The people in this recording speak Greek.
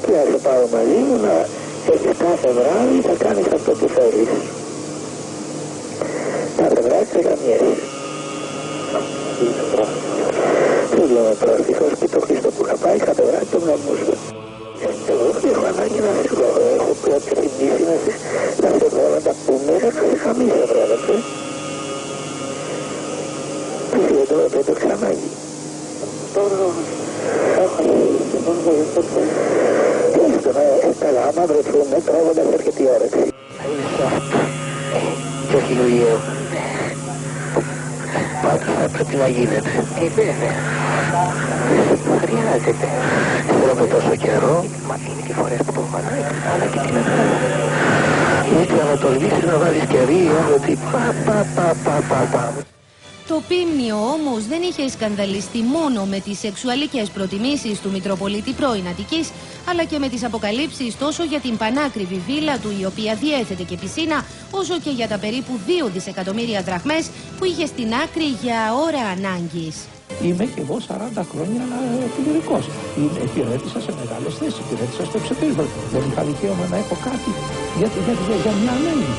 και ας σε πάρω μαζί μου να έχεις κάθε βράδυ, θα κάνεις αυτό που θέλεις. Κάθε βράδυ θα γαμιέσαι. Δεν λέω τώρα ευτυχώς και το Χριστό που είχα πάει κάθε βράδυ τον γαμούσα. Εγώ έχω ανάγκη να φύγω, έχω επιθυμήσει να σε δω, να τα πούμε, να σε χαμίσω βράδυ. Δεν το ξανάγει. Καλά, άμα βρεθούμε, τρώγοντας αρκετή όρεξη. Θα είναι soft και όχι λουλιαίο. Πάντως θα πρέπει να γίνεται. Βέβαια. Χρειάζεται. Θέλω από τόσο καιρό. Μα είναι και φορές που το βανάει, αλλά και την Ελλάδα. Είτε να το λύσεις να βάλεις κερία, ότι πα. Το Πίμνιο όμως δεν είχε σκανδαλιστεί μόνο με τις σεξουαλικές προτιμήσεις του Μητροπολίτη πρώην Αττικής, αλλά και με τις αποκαλύψεις τόσο για την πανάκριβη βίλα του, η οποία διέθετε και πισίνα, όσο και για τα περίπου 2 δισεκατομμύρια δραχμές που είχε στην άκρη για ώρα ανάγκης. Είμαι και εγώ 40 χρόνια πιληρικός. Υπηρέτησα σε μεγάλες θέσεις, υπηρέτησα στο εξωτερικό. Δεν είχα δικαίωμα να έχω κάτι για μια ανάγκη.